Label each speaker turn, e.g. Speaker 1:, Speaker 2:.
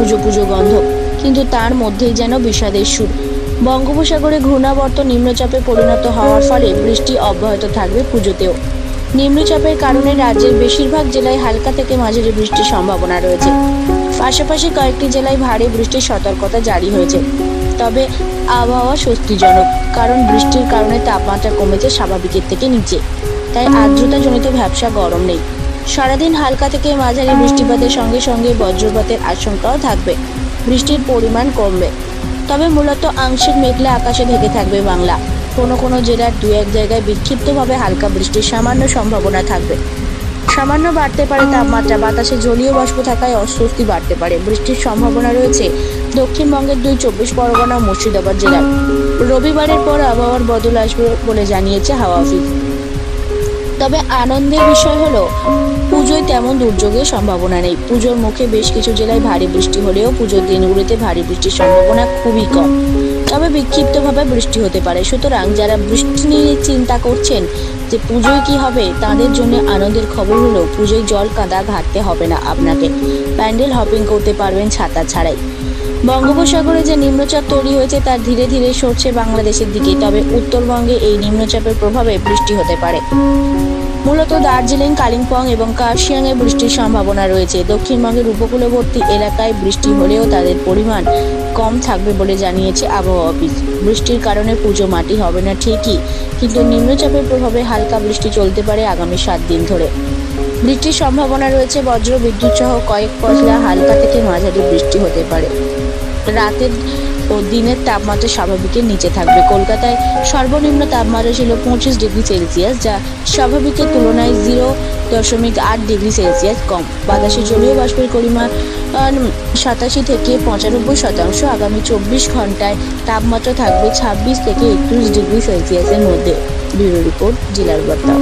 Speaker 1: পুজো পুজো গন্ধ, কিন্তু তার মধ্যেই যেন বিষাদের সুর। বঙ্গোপসাগরে ঘূর্ণাবর্ত নিম্নচাপে পরিণত হওয়ার ফলে বৃষ্টি অব্যাহত থাকবে পুজোতেও। নিম্নচাপের কারণে রাজ্যের বেশিরভাগ জেলায় হালকা থেকে মাঝারি বৃষ্টির সম্ভাবনা রয়েছে। পাশাপাশি কয়েকটি জেলায় ভারী বৃষ্টির সতর্কতা জারি হয়েছে। তবে আবহাওয়া স্বস্তিজনক, কারণ বৃষ্টির কারণে তাপমাত্রা কমেছে স্বাভাবিকের থেকে নিচে, তাই আর্দ্রতাজনিত ভ্যাপসা গরম নেই। সারাদিন হালকা থেকে মাঝারি বৃষ্টিপাতের সঙ্গে সঙ্গে বজ্রপাতের আশঙ্কাও থাকবে। বৃষ্টির পরিমাণ কমবে, তবে মূলত আংশিক মেঘলা আকাশে ঢেকে থাকবে বাংলা। কোনো কোনো জেলার দু এক জায়গায় বিক্ষিপ্তভাবে হালকা বৃষ্টির সামান্য সম্ভাবনা থাকবে। সামান্য বাড়তে পারে তাপমাত্রা, বাতাসে জলীয় বাষ্প থাকায় অস্বস্তি বাড়তে পারে। বৃষ্টির সম্ভাবনা রয়েছে দক্ষিণবঙ্গের 24 পরগনা ও মুর্শিদাবাদ জেলায়। রবিবারের পর আবহাওয়ার বদল আসবে বলে জানিয়েছে হাওয়া অফিস। তবে আনন্দের বিষয় হলো পুজোয় তেমন দুর্যোগের সম্ভাবনা নেই। পুজোর মুখে বেশ কিছু জেলায় ভারী বৃষ্টি হলেও পুজোর দিনগুলিতে ভারী বৃষ্টির সম্ভাবনা খুবই কম, তবে বিক্ষিপ্তভাবে বৃষ্টি হতে পারে। সুতরাং যারা বৃষ্টি নিয়ে চিন্তা করছেন যে পুজোয় কি হবে, তাদের জন্য আনন্দের খবর হলো পুজোয় জল কাদা ঘাটতে হবে না আপনাকে। প্যান্ডেল হপিং করতে পারবেন ছাতা ছাড়াই। বঙ্গোপসাগরে যে নিম্নচাপ তৈরি হয়েছে তা ধীরে ধীরে সরছে বাংলাদেশের দিকে, তবে উত্তরবঙ্গে এই নিম্নচাপের প্রভাবে বৃষ্টি হতে পারে। মূলত দার্জিলিং, কালিম্পং এবং কার্শিয়াংয়ে বৃষ্টির সম্ভাবনা রয়েছে। দক্ষিণবঙ্গের উপকূলবর্তী এলাকায় বৃষ্টি হলেও তাদের পরিমাণ কম থাকবে বলে জানিয়েছে আবহাওয়া অফিস। বৃষ্টির কারণে পুজো মাটি হবে না ঠিকই, কিন্তু নিম্নচাপের প্রভাবে হালকা বৃষ্টি চলতে পারে আগামী 7 দিন ধরে। বৃষ্টির সম্ভাবনা রয়েছে, বজ্র বিদ্যুৎ সহ কয়েক পশলা হালকা থেকে মাঝারি বৃষ্টি হতে পারে। রাতের ও দিনের তাপমাত্রা স্বাভাবিকের নিচে থাকবে। কলকাতায় সর্বনিম্ন তাপমাত্রা ছিল 25 ডিগ্রি সেলসিয়াস, যা স্বাভাবিকের তুলনায় 0.8 ডিগ্রি সেলসিয়াস কম। বাতাসে জলীয় বাষ্পের পরিমাণ 87 থেকে 95%। আগামী 24 ঘন্টায় তাপমাত্রা থাকবে 26 থেকে 31 ডিগ্রি সেলসিয়াসের মধ্যে। ব্যুরো রিপোর্ট, জেলার বার্তা।